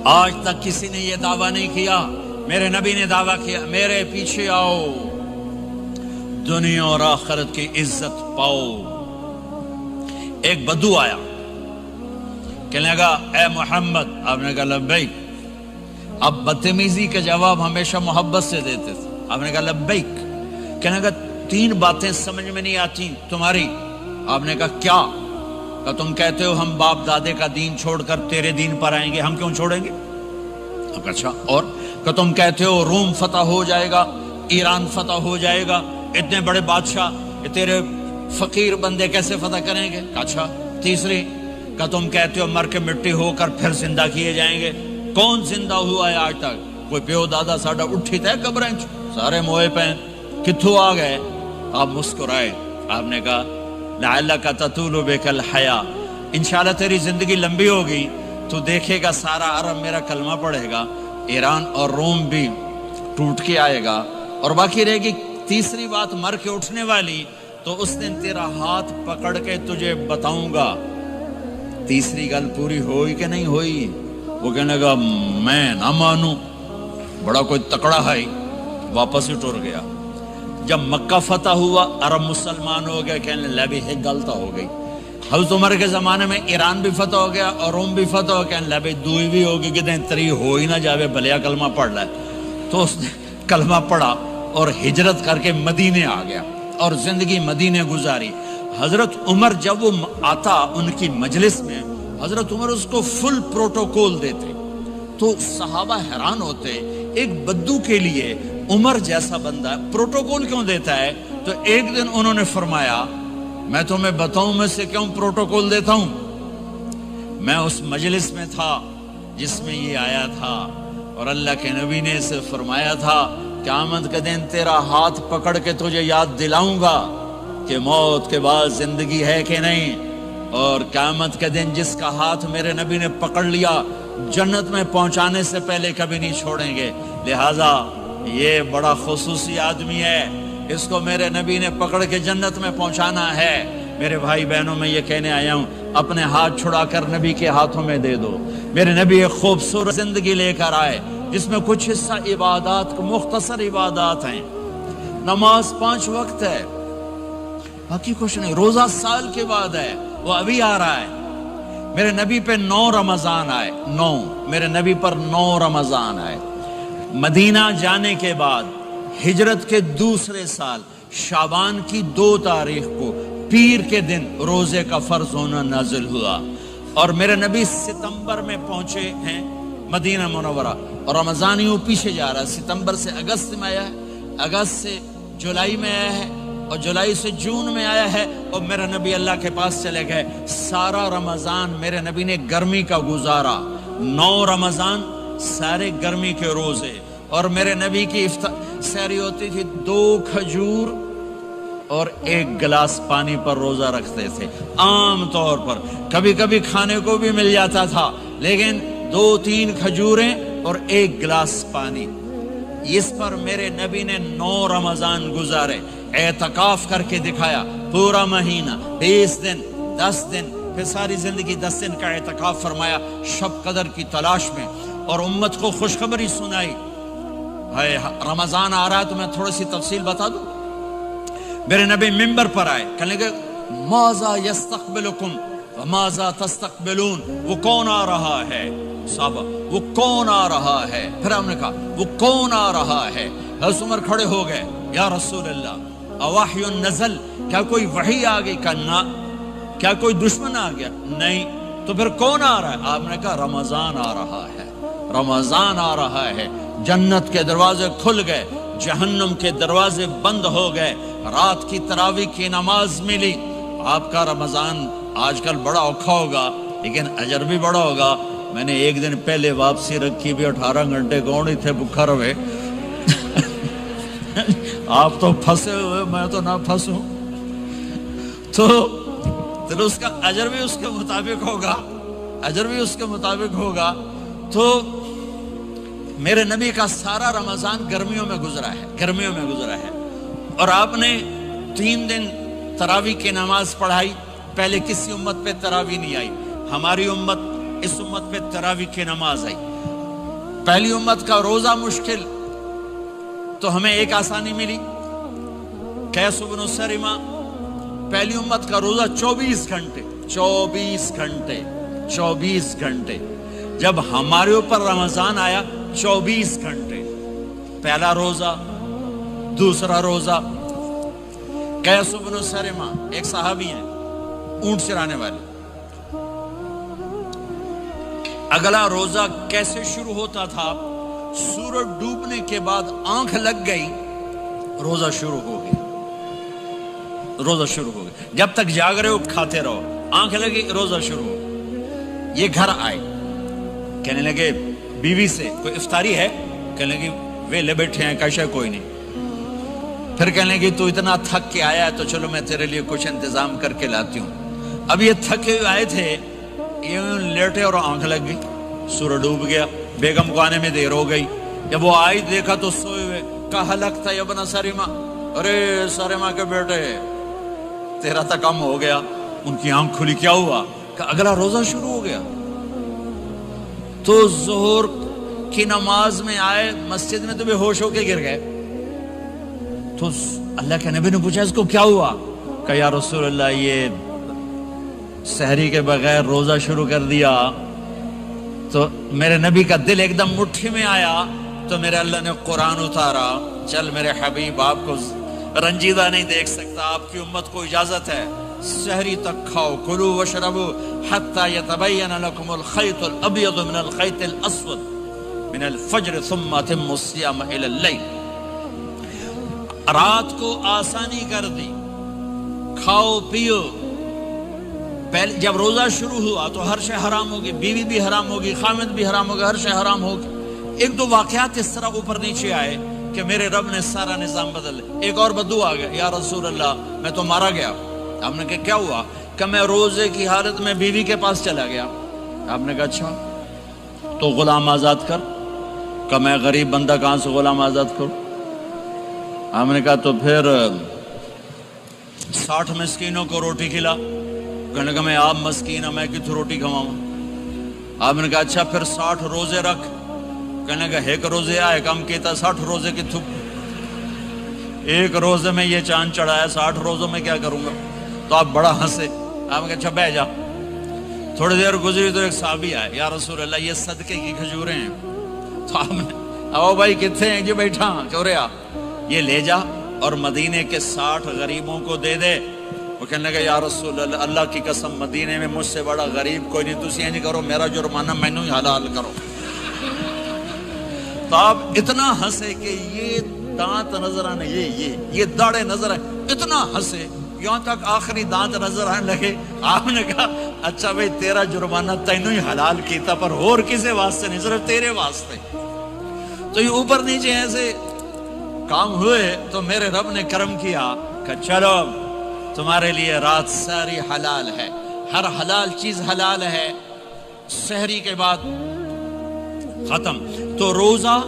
آج تک کسی نے یہ دعویٰ نہیں کیا، میرے نبی نے دعویٰ کیا میرے پیچھے آؤ، دنیا اور آخرت کی عزت پاؤ۔ ایک بدو آیا، کہنے لگا اے محمد، آپ نے کہا لبیک۔ اب بدتمیزی کا جواب ہمیشہ محبت سے دیتے تھے، آپ نے کہا لبیک۔ کہنے لگا 3 باتیں سمجھ میں نہیں آتی تمہاری۔ آپ نے کہا کیا؟ کہ تم کہتے ہو ہم باپ دادے کا دین چھوڑ کر تیرے دین پر آئیں گے، ہم کیوں چھوڑیں گے؟ اچھا، اور کہ تم کہتے ہو روم فتح ہو جائے گا، ایران فتح ہو جائے گا، اتنے بڑے بادشاہ تیرے فقیر بندے کیسے فتح کریں گے؟ اچھا، تیسری کہ تم کہتے ہو مر کے مٹی ہو کر پھر زندہ کیے جائیں گے، کون زندہ ہوا ہے آج تک؟ کوئی پیو دادا ساڈا اٹھی تے قبریں سارے موئے پہ کتھوں آ گئے؟ آپ مسکرائے، آپ نے کہا لعلک تطول بک الحیا، انشاءاللہ تیری زندگی لمبی ہوگی تو دیکھے گا سارا عرب میرا کلمہ پڑھے گا، ایران اور روم بھی ٹوٹ کے آئے گا، اور باقی رہے گی تیسری بات مر کے اٹھنے والی، تو اس دن تیرا ہاتھ پکڑ کے تجھے بتاؤں گا۔ تیسری گل پوری ہوئی کہ نہیں ہوئی؟ وہ کہنے لگا میں نہ مانوں، بڑا کوئی تکڑا ہے، واپس ہی ٹر گیا۔ جب مکہ فتح ہوا، عرب مسلمان ہو گئے، کہنے لگا بھی ایک غلط ہو گئی۔ حضرت عمر کے زمانے میں ایران بھی فتح ہو گیا اور روم بھی فتح ہو گیا، کہنے لگا دوئی بھی ہوگی کہ دیں تری ہو ہی نہ جاوے، بھلیا کلمہ پڑھ لائے۔ تو اس نے کلمہ پڑھا اور ہجرت کر کے مدینے آ گیا اور زندگی مدینے گزاری۔ حضرت عمر جب وہ آتا ان کی مجلس میں، حضرت عمر اس کو فل پروٹوکول دیتے، تو صحابہ حیران ہوتے، ایک بدو کے لیے عمر جیسا بندہ پروٹوکول کیوں دیتا ہے؟ تو ایک دن انہوں نے فرمایا میں تمہیں بتاؤں میں سے کیوں پروٹوکول دیتا ہوں؟ میں اس مجلس میں تھا جس میں یہ آیا تھا، اور اللہ کے نبی نے اسے فرمایا تھا قیامت کے دن تیرا ہاتھ پکڑ کے تجھے یاد دلاؤں گا کہ موت کے بعد زندگی ہے کہ نہیں، اور قیامت کے دن جس کا ہاتھ میرے نبی نے پکڑ لیا جنت میں پہنچانے سے پہلے کبھی نہیں چھوڑیں گے۔ لہٰذا یہ بڑا خصوصی آدمی ہے، اس کو میرے نبی نے پکڑ کے جنت میں پہنچانا ہے۔ میرے بھائی بہنوں میں یہ کہنے آیا ہوں، اپنے ہاتھ چھڑا کر نبی کے ہاتھوں میں دے دو۔ میرے نبی ایک خوبصورت زندگی لے کر آئے جس میں کچھ حصہ عبادات، مختصر عبادات ہیں، نماز 5 وقت ہے، باقی کچھ نہیں، روزہ سال کے بعد ہے، وہ ابھی آ رہا ہے۔ میرے نبی پہ 9 رمضان آئے، 9 میرے نبی پر 9 رمضان آئے۔ مدینہ جانے کے بعد ہجرت کے دوسرے سال شعبان کی 2 تاریخ کو پیر کے دن روزے کا فرض ہونا نازل ہوا، اور میرے نبی ستمبر میں پہنچے ہیں مدینہ منورہ، اور رمضان یوں پیچھے جا رہا ہے، ستمبر سے اگست میں آیا ہے، اگست سے جولائی میں آیا ہے، اور جولائی سے جون میں آیا ہے، اور میرے نبی اللہ کے پاس چلے گئے۔ سارا رمضان میرے نبی نے گرمی کا گزارا، 9 رمضان سارے گرمی کے روزے، اور میرے نبی کی سحری ہوتی تھی 2 کھجور اور 1 گلاس پانی پر روزہ رکھتے تھے عام طور پر، کبھی کبھی کھانے کو بھی مل جاتا تھا، لیکن 2-3 کھجوریں اور 1 گلاس پانی، اس پر میرے نبی نے 9 رمضان گزارے، اعتکاف کر کے دکھایا، پورا مہینہ 20 دن 10 دن، پھر ساری زندگی 10 دن کا اعتکاف فرمایا شب قدر کی تلاش میں، اور امت کو خوشخبری سنائی۔ رمضان آ رہا ہے تو میں تھوڑی سی تفصیل بتا دوں۔ میرے نبی منبر پر آئے، کہنے لگے ماذا یستقبلکم وماذا تستقبلون، وہ کون آ رہا ہے؟ صحابہ وہ کون آ رہا ہے؟ پھر ہم نے کہا وہ کون آ رہا ہے؟ حضرت عمر کھڑے ہو گئے، یا رسول اللہ اوحی نزل، کیا کوئی وحی آ گئی؟ کہا نہ۔ کیا کوئی دشمن آ گیا؟ نہیں۔ تو پھر کون آ رہا ہے؟ آپ نے کہا رمضان آ رہا ہے، رمضان آ رہا ہے۔ جنت کے دروازے کھل گئے، جہنم کے دروازے بند ہو گئے، رات کی تراویح کی نماز ملی۔ آپ کا رمضان آج کل بڑا اوکھا ہوگا لیکن اجر بھی بڑا ہوگا۔ میں نے ایک دن پہلے واپسی رکھی بھی 18 گھنٹے کون ہی تھے بکھا رہے آپ تو پھنسے ہوئے، میں تو نہ پھنسوں، تو اس کا اجر بھی اس کے مطابق ہوگا، اجر بھی اس کے مطابق ہوگا۔ تو میرے نبی کا سارا رمضان گرمیوں میں گزرا ہے، گرمیوں میں گزرا ہے، اور آپ نے 3 دن تراویح کی نماز پڑھائی۔ پہلے کسی امت پہ تراویح نہیں آئی، ہماری امت، اس امت پہ تراویح کی نماز آئی۔ پہلی امت کا روزہ مشکل تو ہمیں ایک آسانی ملی، قیس بن سرمہ، پہلی امت کا روزہ 24 گھنٹے 24 گھنٹے 24 گھنٹے، جب ہمارے اوپر رمضان آیا 24 گھنٹے، پہلا روزہ دوسرا روزہ۔ قیس بن سرمہ ایک صحابی ہیں، اونٹ چرانے والے، اگلا روزہ کیسے شروع ہوتا تھا؟ سورج ڈوبنے کے بعد آنکھ لگ گئی، روزہ شروع ہو گیا، روزہ شروع ہو گیا، جب تک جاگ رہے ہو کھاتے رہو، آنکھ لگی روزہ شروع ہو گیا۔ یہ گھر آئے، کہنے لگے بیوی سے کوئی افطاری ہے؟ کہنے لگے ویلے بیٹھے ہیں، کیسا کوئی نہیں۔ پھر کہنے لگے تو اتنا تھک کے آیا ہے تو چلو میں تیرے لیے کچھ انتظام کر کے لاتی ہوں۔ اب یہ تھکے ہوئے آئے تھے، یہ لیٹے اور آنکھ لگ گئی، سورج ڈوب گیا، بیگم کو آنے میں دیر ہو گئی۔ جب وہ آئی دیکھا تو سوئے ہوئے، کہا لگتا یا ابن سرمہ، ارے سرمہ کے بیٹے تیرا تو کم ہو گیا۔ ان کی آنکھ کھلی، کیا ہوا؟ کہ اگلا روزہ شروع ہو گیا۔ تو ظہر کی نماز میں آئے مسجد میں تو بے ہوش ہو کے گر گئے۔ تو اللہ کے نبی نے پوچھا اس کو کیا ہوا؟ کہ یا رسول اللہ یہ سحری کے بغیر روزہ شروع کر دیا۔ تو میرے نبی کا دل ایک دم مٹھی میں آیا، تو میرے اللہ نے قرآن اتارا، چل میرے حبیب آپ کو رنجیدہ نہیں دیکھ سکتا، آپ کی امت کو اجازت ہے سحری تک کھاؤ، کلوا واشربوا حتی یتبین لکم الخیط الابیض من الخیط الاسود من الفجر ثم اتموا الصیام الی اللیل۔ رات کو آسانی کر دی، کھاؤ پیو۔ پہلے جب روزہ شروع ہوا تو ہر شے حرام ہوگی، بیوی بھی حرام ہوگی، خامد بھی حرام ہوگا، ہر شے حرام ہوگی۔ ایک دو واقعات اس طرح اوپر نیچے آئے کہ میرے رب نے سارا نظام بدل دیا۔ ایک اور بدو آ گیا، یا رسول اللہ میں تو مارا گیا۔ آپ نے کہا کیا ہوا؟ کہ میں روزے کی حالت میں بیوی کے پاس چلا گیا۔ آپ نے کہا اچھا تو غلام آزاد کر۔ کہ میں غریب بندہ کہاں سے غلام آزاد کروں؟ آپ نے کہا تو پھر 60 مسکینوں کو روٹی کھلا۔ کہنے لگا میں آپ مسکین ہوں، میں کتوں روٹی کھواؤں؟ آپ نے کہا اچھا پھر 60 روزے رکھ۔ کہنے لگا ایک روزے آئے کم کیتا، 60 روزے کی تھوک، ایک روزے میں یہ چاند چڑھایا، 60 روزوں میں کیا کروں گا؟ تو آپ بڑا ہنسے۔ آپ نے کہا اچھا بہ جا۔ تھوڑی دیر گزری تو ایک صحابی آئے، یا رسول اللہ یہ صدقے کی کھجوریں ہیں۔ تو آپ نے او بھائی کتنے ہیں؟ جو بیٹھا چوریا، یہ لے جا اور مدینے کے 60 غریبوں کو دے دے۔ وہ کہنے لگا یا رسول اللہ اللہ کی قسم مدینے میں مجھ سے بڑا غریب کوئی نہیں، تسی نہیں کرو، میرا جرمانہ مینوں ہی حلال کرو۔ تو آپ اتنا ہنسے کہ یہ دانت نظر آنے، یہ داڑے نظر آئے، اتنا ہنسے یہاں تک آخری دانت نظر آنے لگے۔ آپ نے کہا اچھا بھائی تیرا جرمانہ تینوں ہی حلال کیتا، پر اور کسی واسطے نہیں، صرف تیرے واسطے۔ تو یہ اوپر نیچے ایسے کام ہوئے تو میرے رب نے کرم کیا کہ چلو تمہارے لیے رات ساری حلال ہے، ہر حلال چیز حلال ہے۔ سحری کے بعد ختم۔ تو روزہ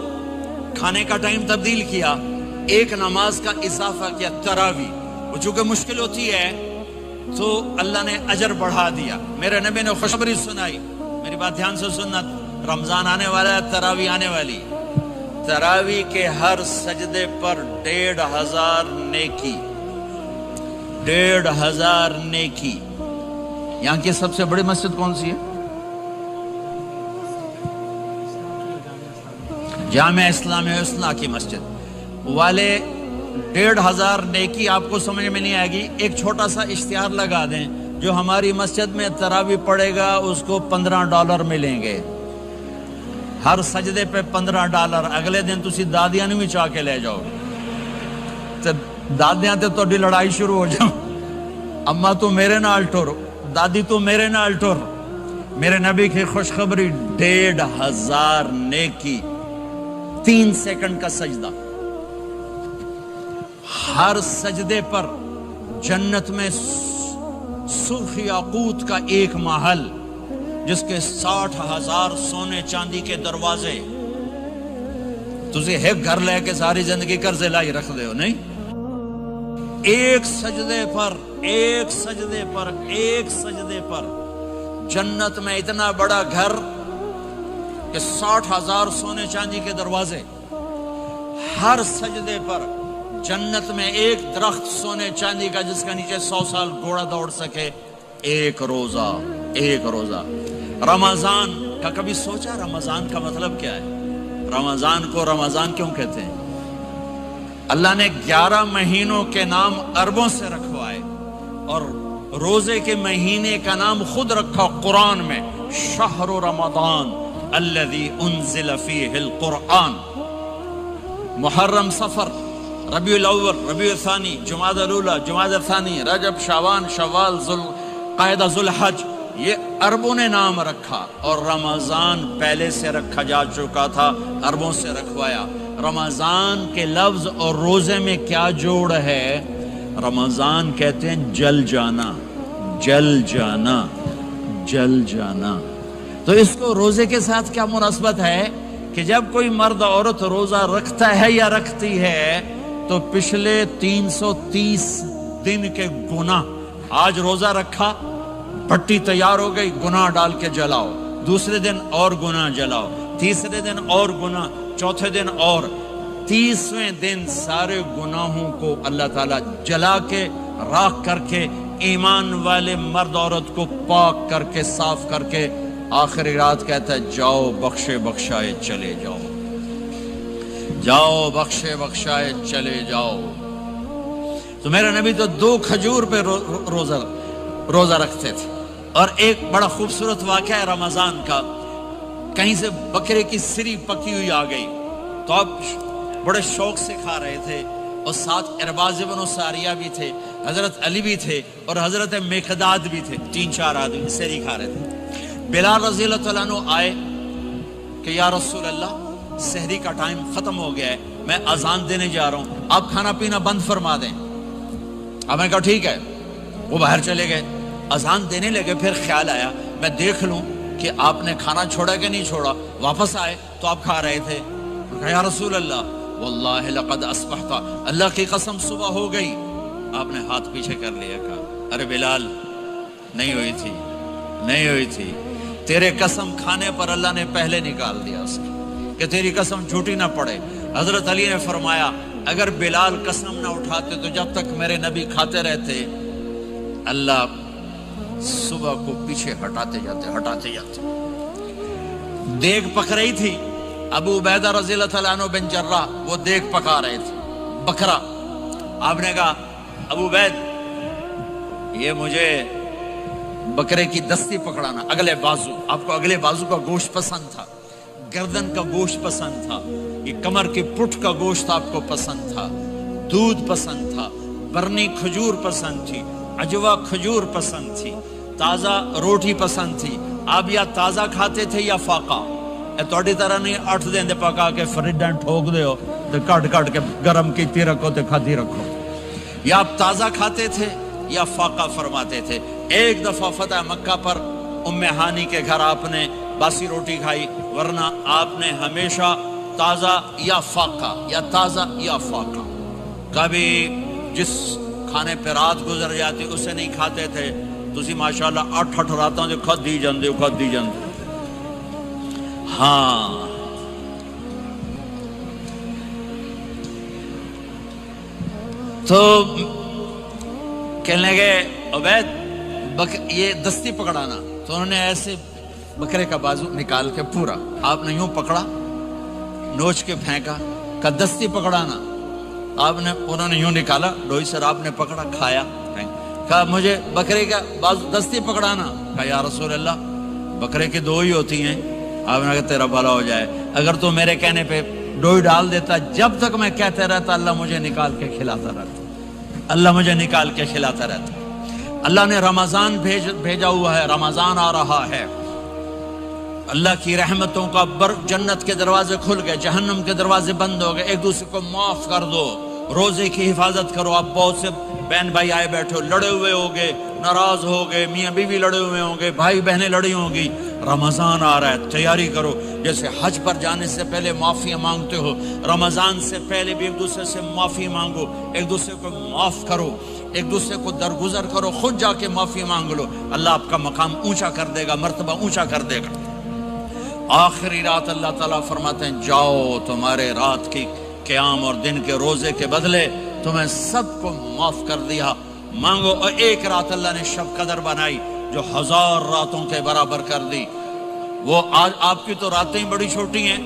کھانے کا ٹائم تبدیل کیا، ایک نماز کا اضافہ کیا، تراویح۔ وہ چونکہ مشکل ہوتی ہے تو اللہ نے اجر بڑھا دیا۔ میرے نبی نے خوشخبری سنائی، میری بات دھیان سے سننا، رمضان آنے والا ہے، تراویح آنے والی۔ تراویح کے ہر سجدے پر 1500 نیکی، 1500 نیکی۔ یہاں کی سب سے بڑی مسجد کون سی ہے؟ جامعہ اسلامیہ حسنہ کی مسجد والے 1500 نیکی آپ کو سمجھ میں نہیں آئے گی۔ ایک چھوٹا سا اشتہار لگا دیں، جو ہماری مسجد میں تراویح پڑے گا اس کو $15 ملیں گے، ہر سجدے پہ $15۔ اگلے دن تسی دادیاں نہیں بھی چاہ کے لے جاؤ، دادیاں تے تو لڑائی شروع ہو جاؤ، اما تو میرے نال ٹر، دادی تو میرے نال ٹر۔ میرے نبی کی خوشخبری 1500 نیکی، 3 سیکنڈ کا سجدہ، ہر سجدے پر جنت میں سرخ یاقوت کا ایک محل جس کے 60,000 سونے چاندی کے دروازے۔ تسی ایک گھر لے کے ساری زندگی قرضے لائی رکھ دے ہو نہیں؟ ایک سجدے پر، ایک سجدے پر، ایک سجدے پر جنت میں اتنا بڑا گھر کہ 60,000 سونے چاندی کے دروازے، ہر سجدے پر جنت میں ایک درخت سونے چاندی کا جس کا نیچے 100 سال گھوڑا دوڑ سکے، ایک روزہ، ایک روزہ۔ رمضان کا کبھی سوچا رمضان کا مطلب کیا ہے؟ رمضان کو رمضان کیوں کہتے ہیں؟ اللہ نے 11 مہینوں کے نام عربوں سے رکھوائے اور روزے کے مہینے کا نام خود رکھا قرآن میں، شہر رمضان الذی انزل فیہ القرآن۔ محرم، صفر، ربیع الاول، ربیع الثانی، جمادی الاولی، جمادی الثانی، رجب، شعبان، شوال، ذوالقعدہ، ذوالحج، یہ عربوں نے نام رکھا، اور رمضان پہلے سے رکھا جا چکا تھا، عربوں سے رکھوایا۔ رمضان کے لفظ اور روزے میں کیا جوڑ ہے؟ رمضان کہتے ہیں جل جانا، جل جانا، جل جانا۔ تو اس کو روزے کے ساتھ کیا مناسبت ہے کہ جب کوئی مرد عورت روزہ رکھتا ہے یا رکھتی ہے تو پچھلے 330 دن کے گناہ، آج روزہ رکھا، پٹی تیار ہو گئی، گناہ ڈال کے جلاؤ، دوسرے دن اور گناہ جلاؤ، تیسرے دن اور گناہ، چوتھے دن اور، 30ویں دن سارے گناہوں کو اللہ تعالیٰ جلا کے، راکھ کر کے، ایمان والے مرد عورت کو پاک کر کے، صاف کر کے، آخری رات کہتا ہے جاؤ بخشے بخشائے چلے جاؤ، جاؤ بخشے بخشائے چلے جاؤ۔ تو میرے نبی تو 2 کھجور پہ روزہ رکھتے تھے۔ اور ایک بڑا خوبصورت واقعہ ہے رمضان کا، کہیں سے بکرے کی سری پکی ہوئی آ گئی تو آپ بڑے شوق سے کھا رہے تھے، اور ساتھ ارباز بن ساریہ بھی تھے، حضرت علی بھی تھے، اور حضرت مقداد بھی تھے، 3-4 آدمی سری کھا رہے تھے۔ بلال رضی اللہ تعالیٰ عنہ آئے کہ یا رسول اللہ سحری کا ٹائم ختم ہو گیا ہے، میں اذان دینے جا رہا ہوں، آپ کھانا پینا بند فرما دیں۔ اب میں کہا ٹھیک ہے، وہ باہر چلے گئے، اذان دینے لگے، پھر خیال آیا میں دیکھ لوں کہ آپ نے کھانا چھوڑا کہ نہیں چھوڑا، واپس آئے تو آپ کھا رہے تھے۔ کہا یا رسول اللہ واللہ لقد اصبحت، اللہ کی قسم صبح ہو گئی۔ آپ نے ہاتھ پیچھے کر لیا، کہا ارے بلال نہیں ہوئی تھی، نہیں ہوئی تھی، تیرے قسم کھانے پر اللہ نے پہلے نکال دیا اس کی کہ تیری قسم جھوٹی نہ پڑے۔ حضرت علی نے فرمایا اگر بلال قسم نہ اٹھاتے تو جب تک میرے نبی کھاتے رہتے اللہ صبح کو پیچھے ہٹاتے جاتے۔ دیگ پک رہی تھی، ابو عبیدہ رضی اللہ تعالیٰ عنہ بن جراح وہ دیگ پکا رہے تھے، بکرا۔ آپ نے کہا ابو عبید یہ مجھے بکرے کی دستی پکڑانا، اگلے بازو، آپ کو اگلے بازو کا گوشت پسند تھا، گردن کا گوشت پسند تھا، یہ کمر کی پٹھ کا گوشت آپ کو پسند تھا، دودھ پسند تھا، برنی کھجور پسند تھی، عجوا کھجور پسند تھی، تازہ روٹی پسند تھی۔ آپ یا تازہ کھاتے تھے یا فاقہ، توڑی طرح نہیں 8 دن دے پکا کے فریڈاں ٹھوک دے ہو تو کٹ کے گرم کیتی رکھو تو کھاتی رکھو، یا آپ تازہ کھاتے تھے یا فاقہ فرماتے تھے۔ ایک دفعہ فتح مکہ پر ام ہانی کے گھر آپ نے باسی روٹی کھائی، ورنہ آپ نے ہمیشہ تازہ یا فاقہ، یا تازہ یا فاقہ، کبھی جس کھانے پہ رات گزر جاتی اسے نہیں کھاتے تھے۔ تسی ماشاءاللہ 8 راتوں سے کھد دی جاندے ہو۔ ہاں تو کہنے لگے عبید یہ دستی پکڑانا، تو انہوں نے ایسے بکرے کا بازو نکال کے پورا آپ نے یوں پکڑا، نوچ کے پھینکا، کہا دستی پکڑانا، انہوں نے یوں نکالا ڈوئی سر، آپ نے پکڑا، کھایا، کہا مجھے بکرے کا بازو دستی پکڑانا، کہا یا رسول اللہ بکرے کی 2 ہی ہوتی ہیں۔ آپ نے کہا تیرا بھلا ہو جائے، اگر تو میرے کہنے پہ ڈوئی ڈال دیتا، جب تک میں کہتے رہتا اللہ مجھے نکال کے کھلاتا رہتا، اللہ مجھے نکال کے کھلاتا رہتا۔ اللہ نے رمضان بھیجا ہوا ہے، رمضان آ رہا ہے، اللہ کی رحمتوں کا جنت کے دروازے کھل گئے، جہنم کے دروازے بند ہو گئے، ایک دوسرے کو معاف کر دو، روزے کی حفاظت کرو۔ آپ بہت سے بہن بھائی آئے بیٹھے ہو، لڑے ہوئے ہوگے، ناراض ہوگے، میاں بیوی لڑے ہوئے ہوں گے، بھائی بہنیں لڑی ہوں گی، رمضان آ رہا ہے، تیاری کرو۔ جیسے حج پر جانے سے پہلے معافی مانگتے ہو، رمضان سے پہلے بھی ایک دوسرے سے معافی مانگو، ایک دوسرے کو معاف کرو، ایک دوسرے کو درگزر کرو، خود جا کے معافی مانگ لو، اللہ آپ کا مقام اونچا کر دے گا، مرتبہ اونچا کر دے گا۔ آخری رات اللہ تعالیٰ فرماتے ہیں جاؤ تمہارے رات کی قیام اور دن کے روزے کے بدلے تمہیں سب کو معاف کر دیا، مانگو۔ اور ایک رات اللہ نے شب قدر بنائی جو 1000 راتوں کے برابر کر دی۔ وہ آج آپ کی تو راتیں ہی بڑی چھوٹی ہیں،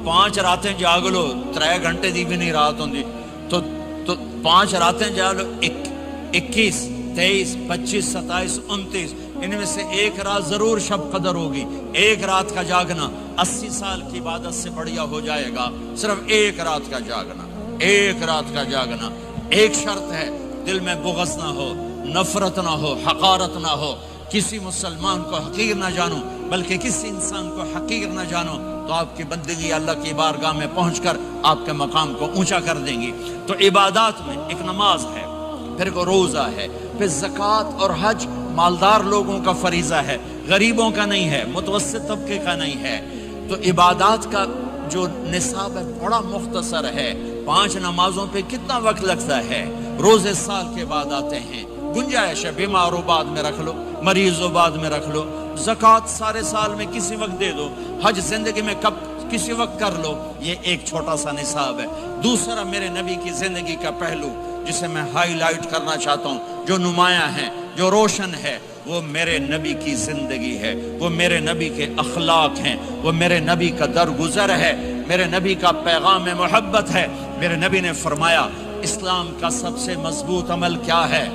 5 راتیں جاگ لو 3 گھنٹے دی بھی نہیں رات ہوندی، تو 5 راتیں جاگ لو 21 23 25 27 29، ان میں سے ایک رات ضرور شب قدر ہوگی۔ ایک رات کا جاگنا 80 سال کی عبادت سے بڑھیا ہو جائے گا، صرف ایک رات کا جاگنا، ایک رات کا جاگنا۔ ایک شرط ہے، دل میں بغض نہ ہو، نفرت نہ ہو، حقارت نہ ہو، کسی مسلمان کو حقیر نہ جانو، بلکہ کسی انسان کو حقیر نہ جانو، تو آپ کی بندگی اللہ کی بارگاہ میں پہنچ کر آپ کے مقام کو اونچا کر دیں گی۔ تو عبادات میں ایک نماز ہے، پھر ایک روزہ ہے، پھر زکوٰۃ اور حج مالدار لوگوں کا فریضہ ہے، غریبوں کا نہیں ہے، متوسط طبقے کا نہیں ہے۔ تو عبادات کا جو نصاب ہے بڑا مختصر ہے۔ 5 نمازوں پہ کتنا وقت لگتا ہے؟ روزے سال کے بعد آتے ہیں، گنجائش ہے، بیمار ہو بعد میں رکھ لو، مریض ہو بعد میں رکھ لو، زکوٰۃ سارے سال میں کسی وقت دے دو، حج زندگی میں کب کسی وقت کر لو۔ یہ ایک چھوٹا سا نصاب ہے۔ دوسرا میرے نبی کی زندگی کا پہلو جسے میں ہائی لائٹ کرنا چاہتا ہوں، جو نمایاں ہے، جو روشن ہے، وہ میرے نبی کی زندگی ہے، وہ میرے نبی کے اخلاق ہیں، وہ میرے نبی کا درگزر ہے، میرے نبی کا پیغام محبت ہے۔ میرے نبی نے فرمایا اسلام کا سب سے مضبوط عمل کیا ہے؟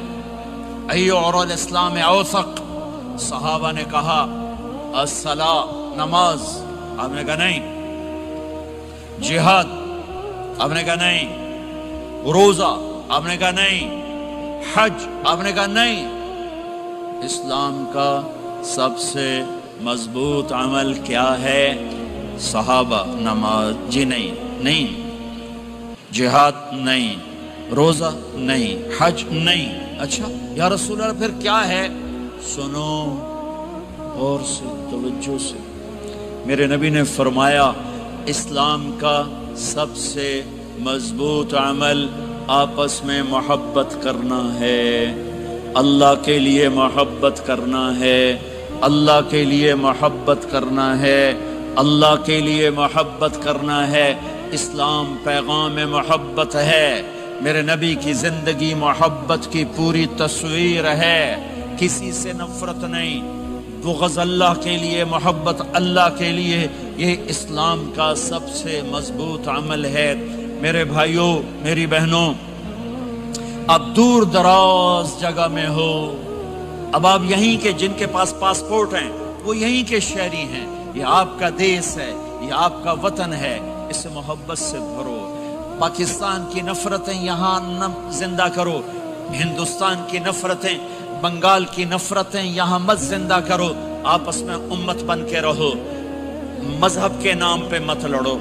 ایو اور الاسلام اوثق۔ صحابہ نے کہا الصلاۃ، نماز۔ آپ نے کہا نہیں۔ جہاد؟ آپ نے کہا نہیں۔ روزہ؟ آپ نے کہا نہیں۔ حج؟ آپ نے کہا نہیں۔ اسلام کا سب سے مضبوط عمل کیا ہے؟ صحابہ، نماز؟ جی نہیں۔ جہاد؟ نہیں۔ روزہ؟ نہیں۔ حج؟ نہیں۔ اچھا یا رسول اللہ پھر کیا ہے؟ سنو اور سے توجہ سے، میرے نبی نے فرمایا اسلام کا سب سے مضبوط عمل آپس میں محبت کرنا ہے، اللہ کے لیے محبت کرنا ہے، اللہ کے لیے محبت کرنا ہے، اللہ کے لیے محبت کرنا ہے۔ اسلام پیغام محبت ہے، میرے نبی کی زندگی محبت کی پوری تصویر ہے، کسی سے نفرت نہیں، بغض اللہ کے لیے، محبت اللہ کے لیے۔ یہ اسلام کا سب سے مضبوط عمل ہے۔ میرے بھائیوں، میری بہنوں، اب دور دراز جگہ میں ہو، اب آپ یہیں کے، جن کے پاس پاسپورٹ ہیں وہ یہیں کے شہری ہیں، یہ آپ کا دیس ہے، یہ آپ کا وطن ہے، اسے محبت سے بھرو۔ پاکستان کی نفرتیں یہاں نہ زندہ کرو، ہندوستان کی نفرتیں، بنگال کی نفرتیں یہاں مت زندہ کرو، آپس میں امت بن کے رہو، مذہب کے نام پہ مت لڑو۔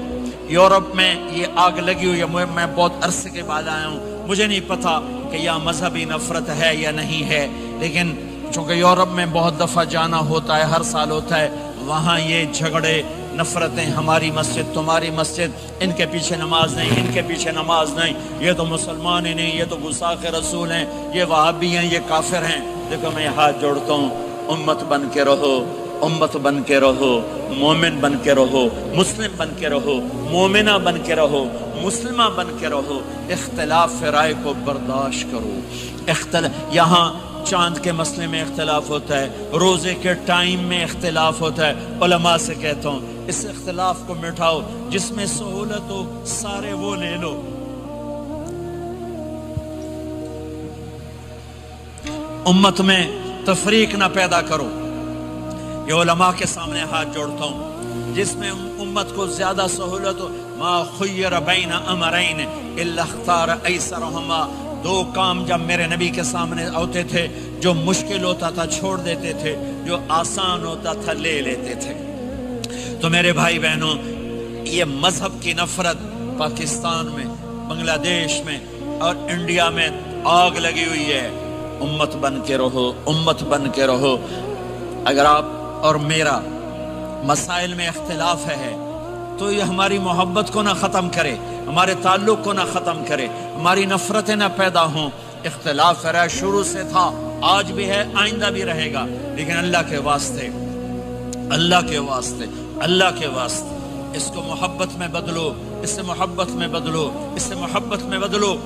یورپ میں یہ آگ لگی ہوئی ہے، میں بہت عرصے کے بعد آیا ہوں، مجھے نہیں پتا کہ یہاں مذہبی نفرت ہے یا نہیں ہے، لیکن چونکہ یورپ میں بہت دفعہ جانا ہوتا ہے، ہر سال ہوتا ہے، وہاں یہ جھگڑے، نفرتیں، ہماری مسجد تمہاری مسجد، ان کے پیچھے نماز نہیں، ان کے پیچھے نماز نہیں، یہ تو مسلمان ہی نہیں، یہ تو گستاخ رسول ہیں، یہ وہابی ہیں، یہ کافر ہیں۔ دیکھو میں ہاتھ جوڑتا ہوں، امت بن کے رہو، امت بن کے رہو، مومن بن کے رہو، مسلم بن کے رہو، مومنہ بن کے رہو، مسلمہ بن کے رہو، اختلاف رائے کو برداشت کرو۔ یہاں چاند کے مسئلے میں اختلاف ہوتا ہے، روزے کے ٹائم میں اختلاف ہوتا ہے، علماء سے کہتا ہوں اس اختلاف کو مٹھاؤ، جس میں سہولت ہو سارے وہ لے لو۔ امت میں تفریق نہ پیدا کرو۔ یہ علماء کے سامنے ہاتھ جوڑتا ہوں، جس میں امت کو زیادہ سہولت ہو، ما خیر بین امرین الا اختار ایسرہما، 2 کام جب میرے نبی کے سامنے ہوتے تھے، جو مشکل ہوتا تھا چھوڑ دیتے تھے، جو آسان ہوتا تھا لے لیتے تھے۔ تو میرے بھائی بہنوں، یہ مذہب کی نفرت پاکستان میں، بنگلہ دیش میں اور انڈیا میں آگ لگی ہوئی ہے۔ امت بن کے رہو، امت بن کے رہو۔ اگر آپ اور میرا مسائل میں اختلاف ہے تو یہ ہماری محبت کو نہ ختم کرے، ہمارے تعلق کو نہ ختم کرے، ہماری نفرتیں نہ پیدا ہوں۔ اختلاف ہے، شروع سے تھا، آج بھی ہے، آئندہ بھی رہے گا، لیکن اللہ کے واسطے اللہ کے واسطے، اللہ کے واسطے اس کو محبت میں بدلو، اس سے محبت میں بدلو، اس سے محبت میں بدلو۔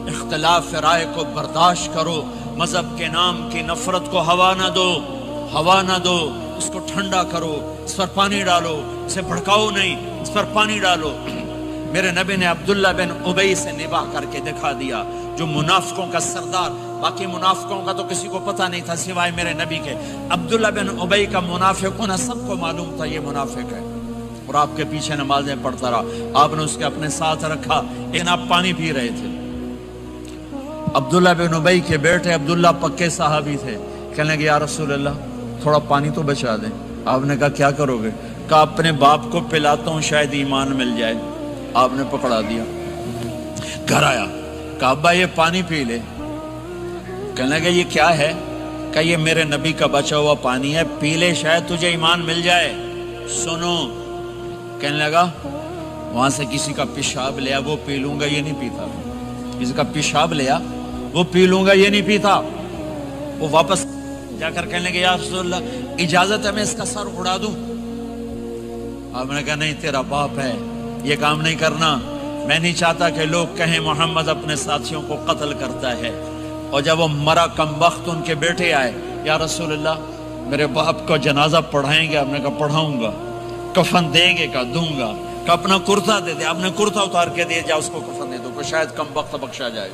اختلاف رائے کو برداشت کرو، مذہب کے نام کی نفرت کو ہوا نہ دو، ہوا نہ دو، اس کو ٹھنڈا کرو، اس پر پانی ڈالو، اسے بھڑکاؤ نہیں، اس پر پانی ڈالو۔ میرے نبی نے عبداللہ بن ابی سے نباہ کر کے دکھا دیا، جو منافقوں کا سردار، باقی منافقوں کا تو کسی کو پتہ نہیں تھا سوائے میرے نبی کے، عبداللہ بن ابی کا منافق ہونا سب کو معلوم تھا، یہ منافق ہے، اور آپ کے پیچھے نمازیں پڑھتا رہا، آپ نے اس کے اپنے ساتھ رکھا، لیکن آپ پانی پی رہے تھے۔ عبداللہ بن ابی کے بیٹے عبداللہ پکے صحابی تھے، کہنے لگے یا رسول اللہ تھوڑا پانی تو بچا دیں۔ آپ نے کہا کیا کرو گے؟ کہا اپنے باپ کو پلاتا ہوں شاید ایمان مل جائے۔ آپ نے پکڑا دیا، گھر آیا، کہا ابا یہ پانی پی لے۔ کہنے لگے یہ کیا ہے؟ کہا یہ میرے نبی کا بچا ہوا پانی ہے، پی لے شاید تجھے ایمان مل جائے۔ سنو، کہنے لگا وہاں سے کسی کا پیشاب لیا وہ پی لوں گا، یہ نہیں پیتا، کسی کا پیشاب لیا وہ پی لوں گا، یہ نہیں پیتا۔ وہ واپس جا کر کہنے لگے یا رسول اللہ اجازت ہے میں اس کا سر اڑا دوں؟ آپ نے کہا نہیں، تیرا باپ ہے، یہ کام نہیں کرنا، میں نہیں چاہتا کہ لوگ کہیں محمد اپنے ساتھیوں کو قتل کرتا ہے۔ اور جب وہ مرا کم وقت ان کے بیٹے آئے، یا رسول اللہ میرے باپ کو جنازہ پڑھائیں گے؟ آپ نے کہا پڑھاؤں گا۔ کفن دیں گے؟ کہا دوں گا۔ کہ اپنا کرتا دے دے۔ آپ نے کرتا اتار کے دیا، جا اس کو کفن دے دو کہ شاید کم وقت بخشا جائے۔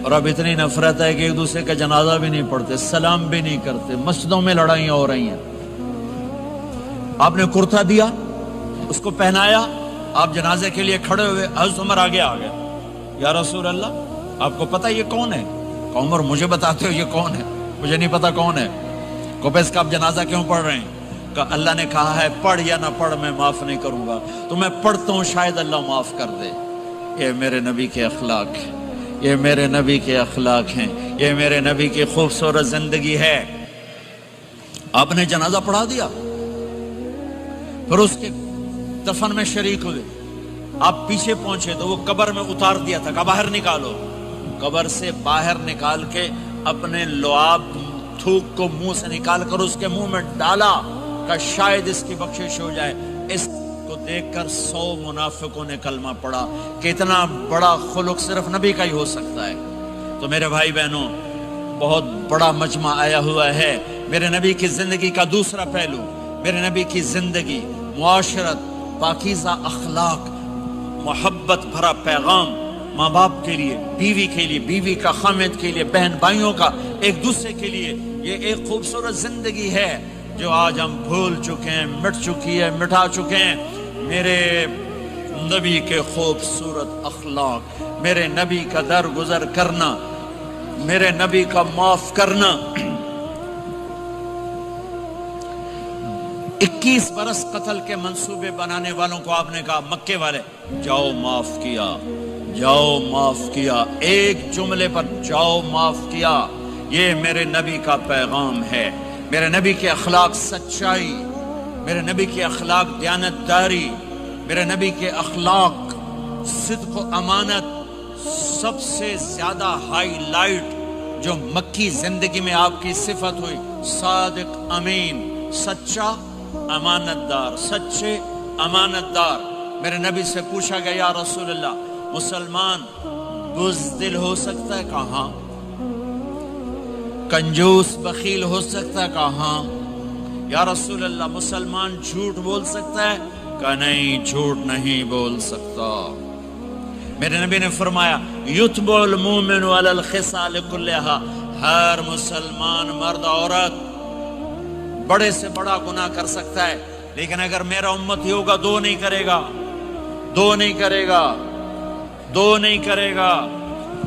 اور اب اتنی نفرت ہے کہ ایک دوسرے کا جنازہ بھی نہیں پڑھتے، سلام بھی نہیں کرتے، مسجدوں میں لڑائیاں ہو رہی ہیں۔ آپ نے کرتا دیا، اس کو پہنایا، آپ جنازے کے لیے کھڑے ہوئے، حضرت عمر آگے آ گیا، یا رسول اللہ آپ کو پتہ یہ کون ہے؟ کہ عمر مجھے بتاتے ہو یہ کون ہے؟ مجھے نہیں پتا کون ہے۔ کہ اس کا آپ جنازہ کیوں پڑھ رہے ہیں؟ کہ اللہ نے کہا ہے پڑھ یا نہ پڑھ میں معاف نہیں کروں گا، تو میں پڑھتا ہوں شاید اللہ معاف کر دے۔ یہ میرے نبی کے اخلاق ہیں، یہ میرے نبی کے اخلاق ہیں، یہ میرے نبی کی خوبصورت زندگی ہے۔ آپ نے جنازہ پڑھا دیا، پھر اس کے دفن میں شریک ہوئے، آپ پیچھے پہنچے تو وہ قبر میں اتار دیا تھا کہ باہر نکالو۔ قبر سے باہر نکال کے اپنے لعاب تھوک کو منہ سے نکال کر اس کے منہ میں ڈالا کہ شاید اس کی بخشش ہو جائے۔ اس کو دیکھ کر 100 منافقوں نے کلمہ پڑھا کہ اتنا بڑا خلق صرف نبی کا ہی ہو سکتا ہے۔ تو میرے بھائی بہنوں، بہت بڑا مجمع آیا ہوا ہے۔ میرے نبی کی زندگی کا دوسرا پہلو، میرے نبی کی زندگی، معاشرت، پاکیزہ اخلاق، محبت بھرا پیغام، ماں باپ کے لیے، بیوی کے لیے، بیوی کا خامد کے لیے، بہن بھائیوں کا ایک دوسرے کے لیے، یہ ایک خوبصورت زندگی ہے جو آج ہم بھول چکے ہیں، مٹ چکی ہے، مٹا چکے ہیں۔ میرے نبی کے خوبصورت اخلاق، میرے نبی کا درگزر کرنا، میرے نبی کا معاف کرنا۔ 21 برس قتل کے منصوبے بنانے والوں کو آپ نے کہا مکے والے جاؤ معاف کیا، جاؤ معاف کیا، ایک جملے پر جاؤ معاف کیا۔ یہ میرے نبی کا پیغام ہے، میرے نبی کے اخلاق سچائی، میرے نبی کے اخلاق دیانتداری، میرے نبی کے اخلاق صدق و امانت۔ سب سے زیادہ ہائی لائٹ جو مکی زندگی میں آپ کی صفت ہوئی، صادق امین، سچا امانت دار، سچے امانت دار۔ میرے نبی سے پوچھا گیا یا رسول اللہ مسلمان بزدل ہو سکتا ہے؟ کہاں؟ کنجوس بخیل ہو سکتا ہے؟ کہاں؟ یا رسول اللہ مسلمان جھوٹ بول سکتا ہے؟ کہ نہیں، جھوٹ نہیں بول سکتا۔ میرے نبی نے فرمایا یتبع المومن علی الخصال کلھا، ہر مسلمان مرد عورت بڑے سے بڑا گناہ کر سکتا ہے، لیکن اگر میرا امتی ہوگا دو نہیں کرے گا، دو نہیں کرے گا، دو نہیں کرے گا۔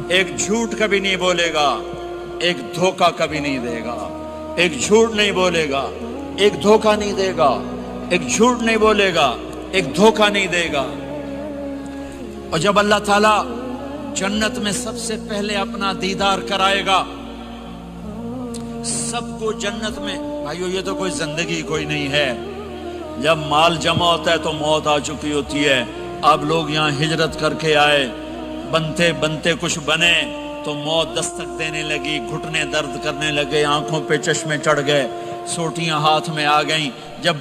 ایک جھوٹ کبھی نہیں بولے گا، ایک دھوکہ کبھی نہیں دے گا۔ ایک جھوٹ نہیں بولے گا، ایک دھوکہ نہیں دے گا، ایک جھوٹ نہیں بولے گا، ایک دھوکہ نہیں دے گا۔ اور جب اللہ تعالیٰ جنت میں سب سے پہلے اپنا دیدار کرائے گا سب کو جنت میں، بھائیو یہ تو کوئی زندگی کوئی نہیں ہے۔ جب مال جمع ہوتا ہے تو موت آ چکی ہوتی ہے۔ اب لوگ یہاں ہجرت کر کے آئے، بنتے بنتے کچھ بنے، تو موت دستک دینے لگی، گھٹنے درد کرنے لگے، آنکھوں پہ چشمے چڑھ گئے، سوٹیاں ہاتھ میں آ گئیں۔ جب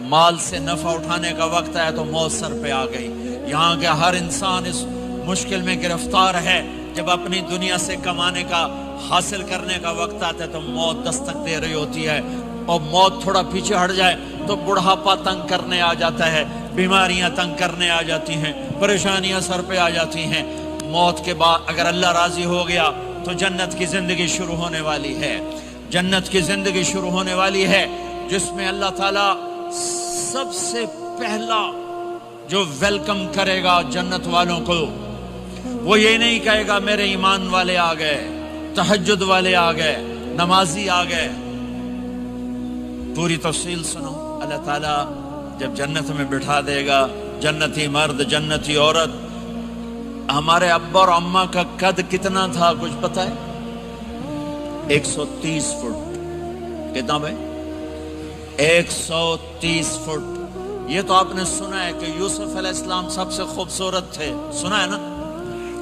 مال سے نفع اٹھانے کا وقت آیا تو موت سر پہ آ گئی۔ یہاں کے ہر انسان اس مشکل میں گرفتار ہے، جب اپنی دنیا سے کمانے کا، حاصل کرنے کا وقت آتا ہے تو موت دستک دے رہی ہوتی ہے، اور موت تھوڑا پیچھے ہٹ جائے تو بڑھاپا تنگ کرنے آ جاتا ہے، بیماریاں تنگ کرنے آ جاتی ہیں، پریشانیاں سر پہ آ جاتی ہیں۔ موت کے بعد اگر اللہ راضی ہو گیا تو جنت کی زندگی شروع ہونے والی ہے، جنت کی زندگی شروع ہونے والی ہے، جس میں اللہ تعالیٰ سب سے پہلا جو ویلکم کرے گا جنت والوں کو، وہ یہ نہیں کہے گا میرے ایمان والے آ گئے، تہجد والے آ گئے، نمازی آ گئے۔ پوری تفصیل سنو۔ اللہ تعالیٰ جب جنت میں بٹھا دے گا، جنتی مرد، جنتی عورت۔ ہمارے ابا اور اماں کا قد کتنا تھا کچھ پتہ ہے؟ 130 فٹ۔ کتنا بھائی؟ 130 فٹ۔ یہ تو آپ نے سنا ہے کہ یوسف علیہ السلام سب سے خوبصورت تھے، سنا ہے نا؟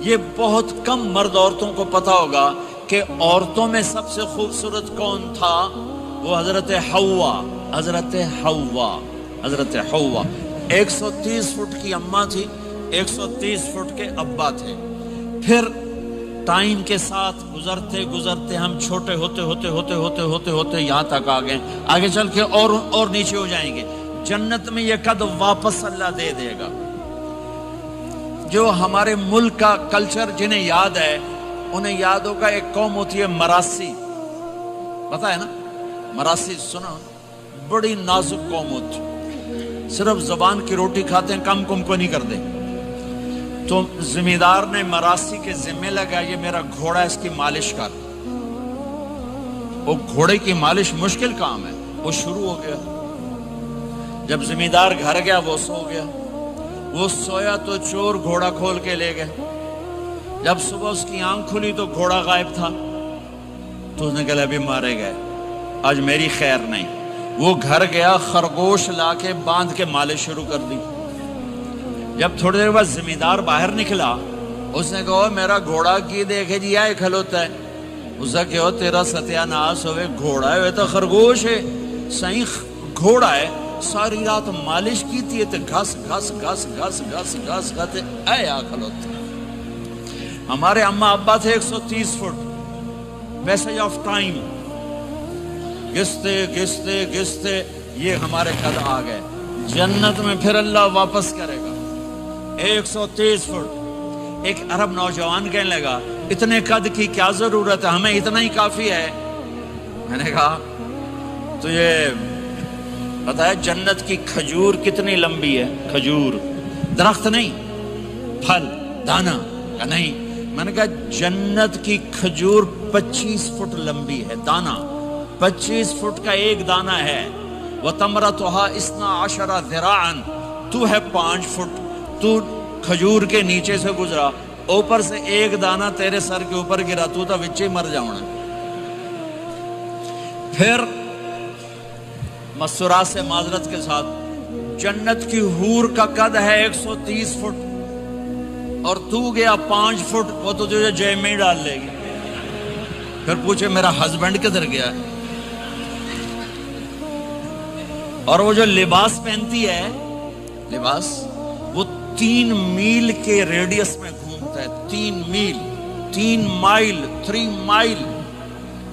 یہ بہت کم مرد عورتوں کو پتا ہوگا کہ عورتوں میں سب سے خوبصورت کون تھا؟ وہ حضرت حوا، حضرت حوا، حضرت حوا۔ 130 فٹ کی اماں تھی، 130 فٹ کے ابا تھے۔ پھر ٹائم کے ساتھ گزرتے گزرتے ہم چھوٹے ہوتے ہوتے ہوتے ہوتے ہوتے ہوتے یہاں تک آ گئے، آگے چل کے اور نیچے ہو جائیں گے۔ جنت میں یہ قد واپس اللہ دے دے گا۔ جو ہمارے ملک کا کلچر جنہیں یاد ہے انہیں یاد ہوگا، ایک قوم ہوتی ہے مراسی، پتا ہے نا؟ مراسی سنا؟ بڑی نازک قوم ہوتی، صرف زبان کی روٹی کھاتے ہیں، کم کو نہیں کرتے۔ تو زمیندار نے مراسی کے ذمہ لگا، یہ میرا گھوڑا، اس کی مالش کر۔ وہ گھوڑے کی مالش مشکل کام ہے، وہ شروع ہو گیا۔ جب زمیندار گھر گیا وہ سو گیا، وہ سویا تو چور گھوڑا کھول کے لے گئے۔ جب صبح اس کی آنکھ کھلی تو گھوڑا غائب تھا، تو اس نے کہا ابھی مارے گئے، آج میری خیر نہیں۔ وہ گھر گیا، خرگوش لا کے باندھ کے مالش شروع کر دی۔ جب تھوڑی دیر بعد زمیندار باہر نکلا، اس نے کہا میرا گھوڑا کی دیکھے جی آئے کھلوتا ہے۔ اس نے کہا تیرا ستیہ ناس ہوئے، گھوڑا ہے تو خرگوش ہے، صحیح گھوڑا ہے، ساری رات مالش کی تھی تو گھس گھس گھس گھس گھس گھس گھس اے آ کھلوتا۔ ہمارے اماں ابا تھے 130 فٹ، پیسج آف ٹائم، گستے گستے گستے یہ ہمارے قد آ گئے۔ جنت میں پھر اللہ واپس کرے گا 130 فٹ۔ ایک عرب نوجوان کہنے لگا اتنے قد کی کیا ضرورت ہے، ہمیں اتنا ہی کافی ہے۔ میں نے کہا تو یہ بتایا جنت کی کھجور کتنی لمبی ہے؟ کھجور درخت نہیں، پھل دانا کا نہیں۔ میں نے کہا جنت کی کھجور 25 فٹ لمبی ہے، دانا 25 فٹ کا ایک دانہ ہے۔ وَتَمْرَتُهَا 12 ذِرَاعًا، تو ہے 5 فٹ، تو کھجور کے نیچے سے گزرا، اوپر سے ایک دانہ تیرے سر کے اوپر گرا، تو تا وچے مر جاؤنا۔ پھر مسورات سے معذرت کے ساتھ، جنت کی حور کا قد ہے 130 فٹ اور تو گیا 5 فٹ، وہ تو تجھے جیب میں ہی ڈال لے گی۔ پھر پوچھے میرا ہسبینڈ کدھر گیا ہے؟ اور وہ جو لباس پہنتی ہے، لباس وہ 3 میل کے ریڈیس میں گھومتا ہے، 3 میل، 3 مائل، 3 مائل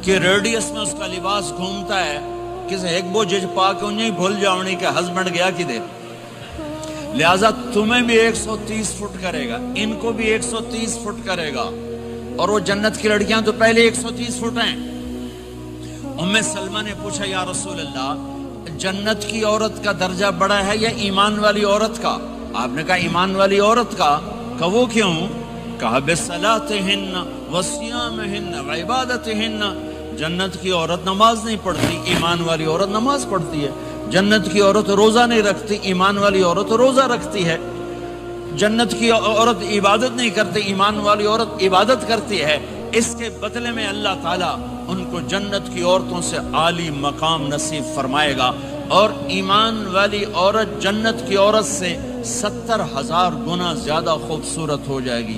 کے ریڈیس میں اس کا لباس گھومتا ہے۔ کسی ایک بو جج پا کے انہیں بھول جاؤنی کہ ہسبینڈ گیا کی دے۔ لہٰذا تمہیں بھی 130 فٹ کرے گا، ان کو بھی 130 فٹ کرے گا، اور وہ جنت کی لڑکیاں تو پہلے 130 فٹ ہیں۔ ام سلمہ نے پوچھا یا رسول اللہ جنت کی عورت کا درجہ بڑا ہے یا ایمان والی عورت کا؟ آپ نے کہا ایمان والی عورت کا۔ کہ وہ کیوں؟ کہا بصلاتہن وصیامہن وعبادتہن، جنت کی عورت نماز نہیں پڑھتی، ایمان والی عورت نماز پڑھتی ہے۔ جنت کی عورت روزہ نہیں رکھتی، ایمان والی عورت روزہ رکھتی ہے۔ جنت کی عورت عبادت نہیں کرتی، ایمان والی عورت عبادت کرتی ہے۔ اس کے بدلے میں اللہ تعالیٰ ان کو جنت کی عورتوں سے عالی مقام نصیب فرمائے گا، اور ایمان والی عورت جنت کی عورت سے 70,000 گنا زیادہ خوبصورت ہو جائے گی۔